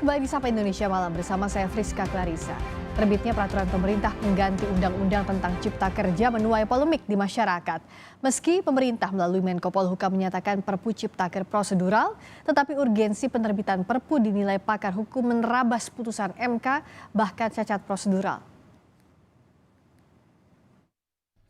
Kembali di Sapa Indonesia Malam bersama saya Friska Clarissa. Terbitnya peraturan pemerintah pengganti undang-undang tentang cipta kerja menuai polemik di masyarakat. Meski pemerintah melalui Menko Polhukam menyatakan Perpu Ciptaker prosedural, tetapi urgensi penerbitan Perpu dinilai pakar hukum menerabas putusan MK bahkan cacat prosedural.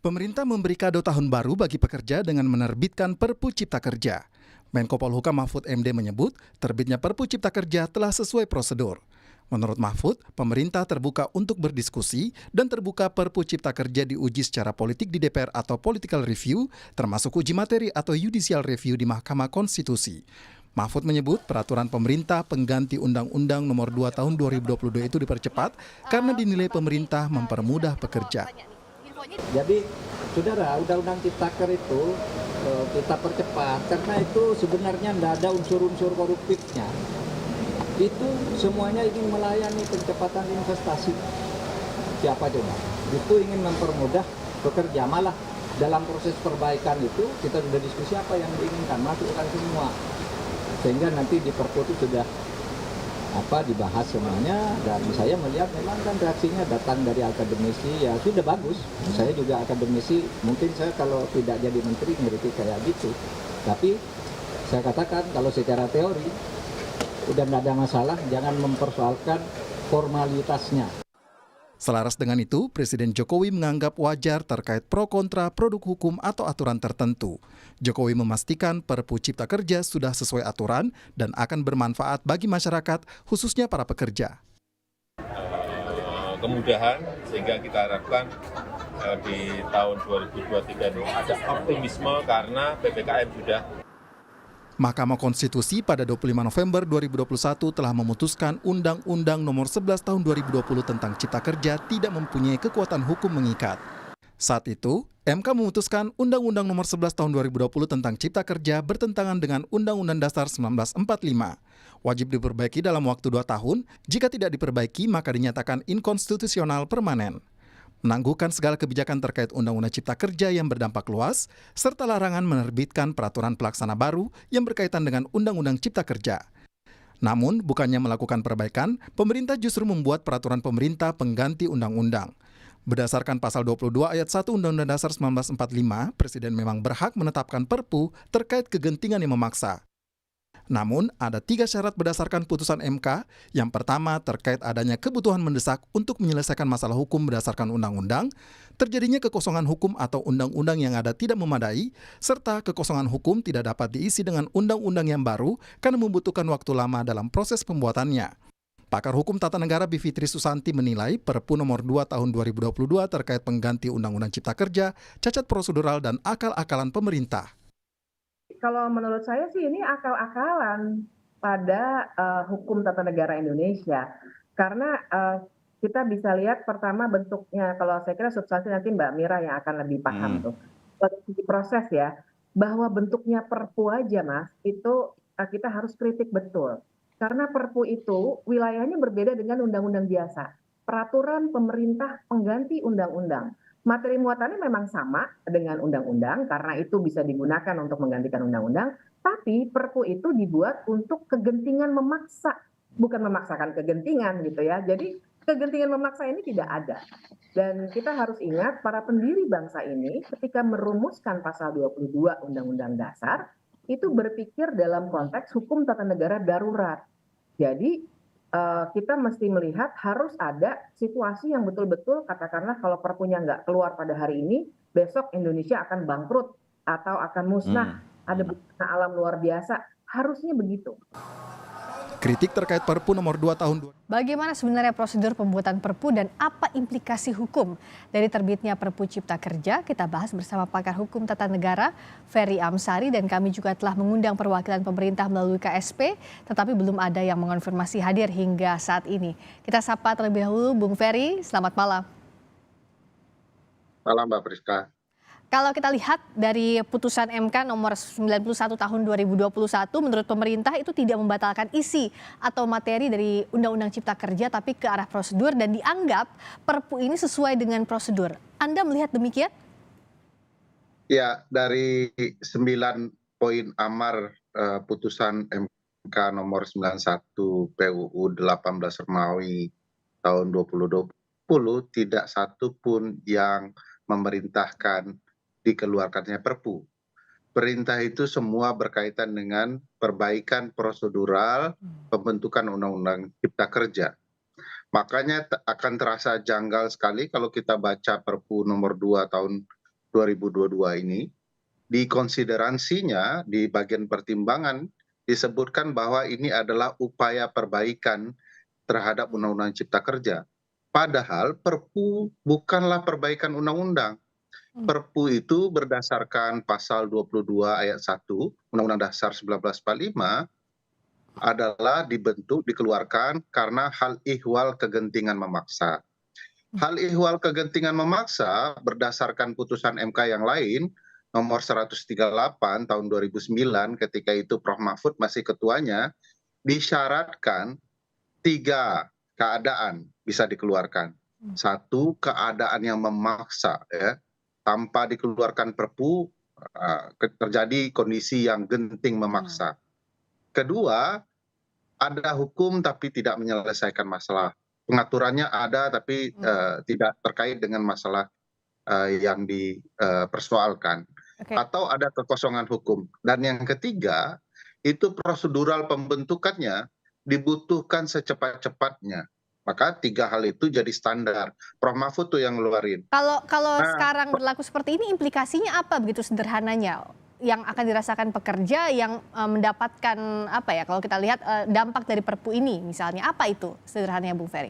Pemerintah memberi kado tahun baru bagi pekerja dengan menerbitkan Perpu Cipta Kerja. Menko Polhukam Mahfud MD menyebut terbitnya Perpu Cipta Kerja telah sesuai prosedur. Menurut Mahfud, pemerintah terbuka untuk berdiskusi dan terbuka Perpu Cipta Kerja diuji secara politik di DPR atau political review, termasuk uji materi atau judicial review di Mahkamah Konstitusi. Mahfud menyebut peraturan pemerintah pengganti Undang-Undang Nomor 2 Tahun 2022 itu dipercepat karena dinilai pemerintah mempermudah pekerja. Jadi, saudara, Undang-Undang Ciptaker itu kita percepat karena itu sebenarnya tidak ada unsur-unsur koruptifnya. Itu semuanya ingin melayani pencepatan investasi. Siapa coba? Itu ingin mempermudah pekerja. Malah dalam proses perbaikan itu kita sudah diskusi apa yang diinginkan, masukkan semua. Sehingga nanti di Perpu itu sudah dibahas semuanya, dan saya melihat memang kan reaksinya datang dari akademisi, ya sudah bagus. Saya juga akademisi, mungkin saya kalau tidak jadi menteri ngerti kayak gitu. Tapi saya katakan kalau secara teori udah nggak ada masalah, jangan mempersoalkan formalitasnya. Selaras dengan itu, Presiden Jokowi menganggap wajar terkait pro kontra produk hukum atau aturan tertentu. Jokowi memastikan Perpu Cipta Kerja sudah sesuai aturan dan akan bermanfaat bagi masyarakat, khususnya para pekerja. Kemudahan sehingga kita harapkan di tahun 2023 ini ada optimisme karena PPKM sudah. Mahkamah Konstitusi pada 25 November 2021 telah memutuskan Undang-Undang Nomor 11 Tahun 2020 tentang Cipta Kerja tidak mempunyai kekuatan hukum mengikat. Saat itu, MK memutuskan Undang-Undang Nomor 11 Tahun 2020 tentang Cipta Kerja bertentangan dengan Undang-Undang Dasar 1945. Wajib diperbaiki dalam waktu 2 tahun, jika tidak diperbaiki maka dinyatakan inkonstitusional permanen. Menangguhkan segala kebijakan terkait Undang-Undang Cipta Kerja yang berdampak luas, serta larangan menerbitkan peraturan pelaksana baru yang berkaitan dengan Undang-Undang Cipta Kerja. Namun, bukannya melakukan perbaikan, pemerintah justru membuat peraturan pemerintah pengganti undang-undang. Berdasarkan pasal 22 ayat 1 Undang-Undang Dasar 1945, Presiden memang berhak menetapkan Perpu terkait kegentingan yang memaksa. Namun, ada 3 syarat berdasarkan putusan MK. Yang pertama, terkait adanya kebutuhan mendesak untuk menyelesaikan masalah hukum berdasarkan undang-undang, terjadinya kekosongan hukum atau undang-undang yang ada tidak memadai, serta kekosongan hukum tidak dapat diisi dengan undang-undang yang baru karena membutuhkan waktu lama dalam proses pembuatannya. Pakar Hukum Tata Negara Bivitri Susanti menilai Perpu Nomor 2 Tahun 2022 terkait pengganti Undang-Undang Cipta Kerja, cacat prosedural dan akal-akalan pemerintah. Kalau menurut saya sih ini akal-akalan pada hukum tata negara Indonesia. Karena kita bisa lihat pertama bentuknya, kalau saya kira substansi nanti Mbak Mira yang akan lebih paham tuh. Dari proses ya, bahwa bentuknya Perpu aja Mas, itu kita harus kritik betul. Karena Perpu itu wilayahnya berbeda dengan undang-undang biasa. Peraturan pemerintah pengganti undang-undang. Materi muatannya memang sama dengan undang-undang karena itu bisa digunakan untuk menggantikan undang-undang, tapi Perpu itu dibuat untuk kegentingan memaksa, bukan memaksakan kegentingan gitu ya. Jadi kegentingan memaksa ini tidak ada. Dan kita harus ingat para pendiri bangsa ini ketika merumuskan pasal 22 Undang-Undang Dasar itu berpikir dalam konteks hukum tata negara darurat. Jadi kita mesti melihat harus ada situasi yang betul-betul katakanlah kalau Perpunya nggak keluar pada hari ini, besok Indonesia akan bangkrut atau akan musnah, ada bencana alam luar biasa, harusnya begitu. Kritik terkait Perpu Nomor 2 Tahun 2022. Bagaimana sebenarnya prosedur pembuatan Perpu dan apa implikasi hukum dari terbitnya Perpu Cipta Kerja? Kita bahas bersama pakar hukum tata negara Ferry Amsari, dan kami juga telah mengundang perwakilan pemerintah melalui KSP, tetapi belum ada yang mengonfirmasi hadir hingga saat ini. Kita sapa terlebih dahulu Bung Ferry, selamat malam. Malam Mbak Friska. Kalau kita lihat dari putusan MK nomor 91 tahun 2021, menurut pemerintah itu tidak membatalkan isi atau materi dari Undang-Undang Cipta Kerja, tapi ke arah prosedur dan dianggap Perpu ini sesuai dengan prosedur. Anda melihat demikian? Ya, dari 9 poin amar putusan MK MK nomor 91 PUU 18 Romawi tahun 2020 tidak satu pun yang memerintahkan dikeluarkannya Perpu. Perintah itu semua berkaitan dengan perbaikan prosedural pembentukan Undang-Undang Cipta Kerja. Makanya akan terasa janggal sekali kalau kita baca Perpu nomor 2 tahun 2022 ini. Di konsideransinya, di bagian pertimbangan, disebutkan bahwa ini adalah upaya perbaikan terhadap Undang-Undang Cipta Kerja. Padahal Perpu bukanlah perbaikan undang-undang. Perpu itu berdasarkan pasal 22 ayat 1 Undang-Undang Dasar 1945 adalah dibentuk, dikeluarkan karena hal ihwal kegentingan memaksa. Hal ihwal kegentingan memaksa berdasarkan putusan MK yang lain nomor 138 tahun 2009 ketika itu Prof. Mahfud masih ketuanya, disyaratkan 3 keadaan bisa dikeluarkan. 1, keadaan yang memaksa, ya, tanpa dikeluarkan Perpu terjadi kondisi yang genting memaksa. Kedua, ada hukum tapi tidak menyelesaikan masalah. Pengaturannya ada tapi tidak terkait dengan masalah yang dipersoalkan. Atau ada kekosongan hukum. Dan yang ketiga, itu prosedural pembentukannya dibutuhkan secepat-cepatnya. Maka 3 hal itu jadi standar. Prof. Mahfud tuh yang ngeluarin. Kalau sekarang berlaku seperti ini, implikasinya apa begitu sederhananya yang akan dirasakan pekerja yang mendapatkan apa ya, kalau kita lihat dampak dari Perpu ini misalnya, apa itu sederhananya Bung Ferry?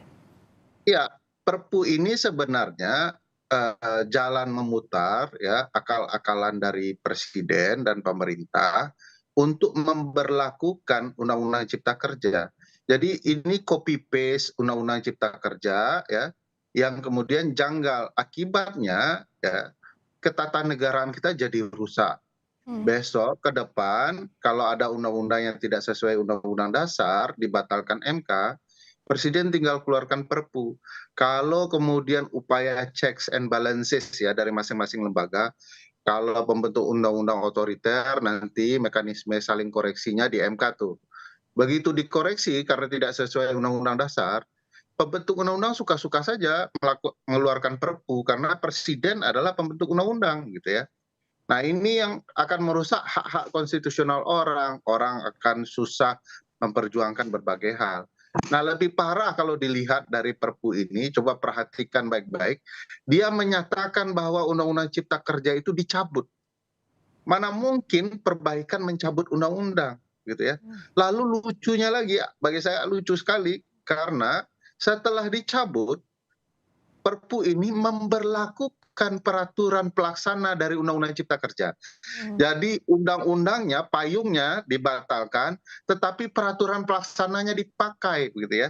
Ya, Perpu ini sebenarnya jalan memutar, ya, akal-akalan dari Presiden dan pemerintah untuk memberlakukan Undang-Undang Cipta Kerja. Jadi ini copy paste Undang-Undang Cipta Kerja, ya, yang kemudian janggal. Akibatnya, ya, ketatanegaraan kita jadi rusak. Besok ke depan kalau ada undang-undang yang tidak sesuai Undang-Undang Dasar dibatalkan MK, Presiden tinggal keluarkan Perpu. Kalau kemudian upaya checks and balances, ya, dari masing-masing lembaga, kalau pembentuk undang-undang otoriter nanti mekanisme saling koreksinya di MK tuh. Begitu dikoreksi karena tidak sesuai Undang-Undang Dasar, pembentuk undang-undang suka-suka saja mengeluarkan Perpu karena Presiden adalah pembentuk undang-undang, gitu ya. Nah, ini yang akan merusak hak-hak konstitusional orang. Orang akan susah memperjuangkan berbagai hal. Nah, lebih parah kalau dilihat dari Perpu ini, coba perhatikan baik-baik, dia menyatakan bahwa Undang-Undang Cipta Kerja itu dicabut. Mana mungkin perbaikan mencabut undang-undang, gitu ya. Lalu lucunya lagi, bagi saya lucu sekali, karena setelah dicabut, Perpu ini memberlakukan peraturan pelaksana dari Undang-Undang Cipta Kerja. Jadi undang-undangnya, payungnya dibatalkan, tetapi peraturan pelaksananya dipakai, begitu ya.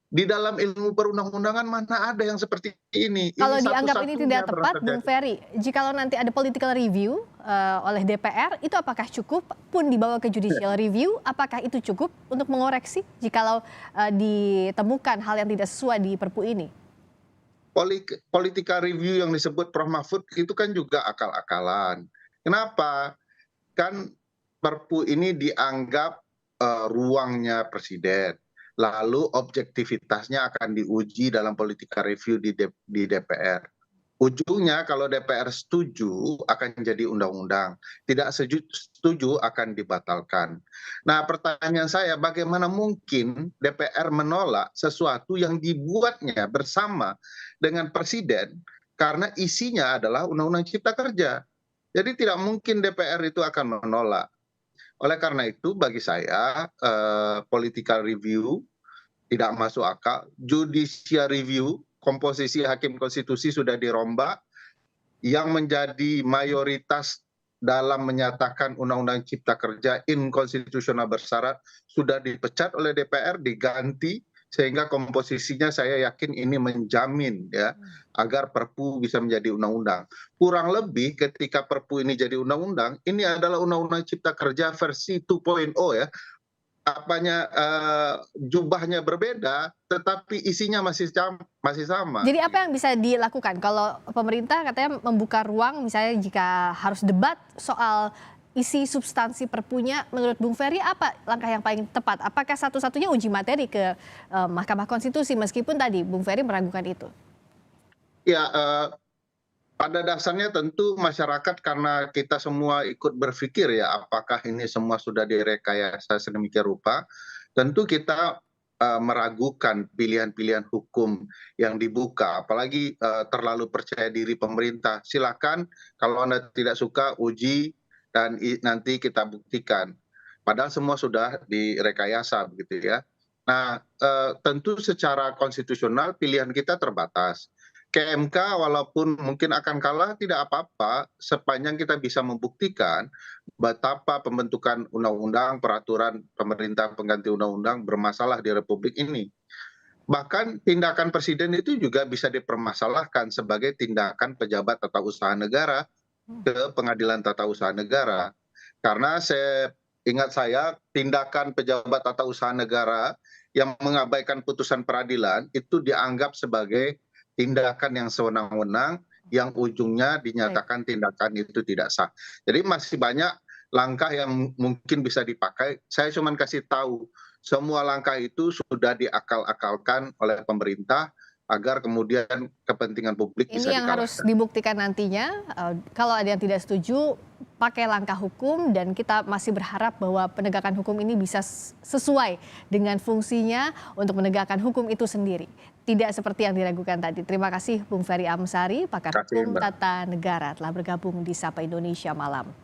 Di dalam ilmu perundang-undangan mana ada yang seperti ini? Kalau Ini dianggap ini satu-satunya tidak tepat, Bung Ferry, jikalau nanti ada political review oleh DPR, itu apakah cukup pun dibawa ke judicial review, apakah itu cukup untuk mengoreksi jikalau ditemukan hal yang tidak sesuai di Perpu ini? Political review yang disebut Prof. Mahfud itu kan juga akal-akalan. Kenapa? Kan Perpu ini dianggap ruangnya Presiden. Lalu objektivitasnya akan diuji dalam political review di DPR. Ujungnya kalau DPR setuju akan jadi undang-undang, tidak setuju akan dibatalkan. Nah, pertanyaan saya, bagaimana mungkin DPR menolak sesuatu yang dibuatnya bersama dengan Presiden karena isinya adalah Undang-Undang Cipta Kerja. Jadi tidak mungkin DPR itu akan menolak. Oleh karena itu bagi saya political review tidak masuk akal, judicial review, komposisi hakim konstitusi sudah dirombak, yang menjadi mayoritas dalam menyatakan Undang-Undang Cipta Kerja inkonstitusional bersyarat sudah dipecat oleh DPR, diganti, sehingga komposisinya saya yakin ini menjamin, ya, agar Perpu bisa menjadi undang-undang. Kurang lebih ketika Perpu ini jadi undang-undang, ini adalah Undang-Undang Cipta Kerja versi 2.0, ya. Jubahnya berbeda, tetapi isinya masih sama. Jadi apa yang bisa dilakukan kalau pemerintah katanya membuka ruang, misalnya jika harus debat soal isi substansi perpunya, menurut Bung Ferry apa langkah yang paling tepat? Apakah satu-satunya uji materi ke Mahkamah Konstitusi meskipun tadi Bung Ferry meragukan itu? Ya, pada dasarnya tentu masyarakat karena kita semua ikut berpikir ya apakah ini semua sudah direkayasa sedemikian rupa, tentu kita meragukan pilihan-pilihan hukum yang dibuka, apalagi terlalu percaya diri pemerintah. Silakan kalau Anda tidak suka uji dan nanti kita buktikan. Padahal semua sudah direkayasa begitu ya. Nah, tentu secara konstitusional pilihan kita terbatas. Ke MK walaupun mungkin akan kalah tidak apa-apa sepanjang kita bisa membuktikan betapa pembentukan undang-undang, peraturan pemerintah pengganti undang-undang bermasalah di Republik ini. Bahkan tindakan presiden itu juga bisa dipermasalahkan sebagai tindakan pejabat tata usaha negara ke pengadilan tata usaha negara. Karena ingat saya tindakan pejabat tata usaha negara yang mengabaikan putusan peradilan itu dianggap sebagai tindakan yang sewenang-wenang yang ujungnya dinyatakan tindakan itu tidak sah. Jadi masih banyak langkah yang mungkin bisa dipakai. Saya cuma kasih tahu semua langkah itu sudah diakal-akalkan oleh pemerintah agar kemudian kepentingan publik bisa Ini yang harus dibuktikan nantinya. Kalau ada yang tidak setuju, pakai langkah hukum dan kita masih berharap bahwa penegakan hukum ini bisa sesuai dengan fungsinya untuk menegakkan hukum itu sendiri. Tidak seperti yang diragukan tadi. Terima kasih Bung Ferry Amsari, pakar hukum tata negara telah bergabung di Sapa Indonesia Malam.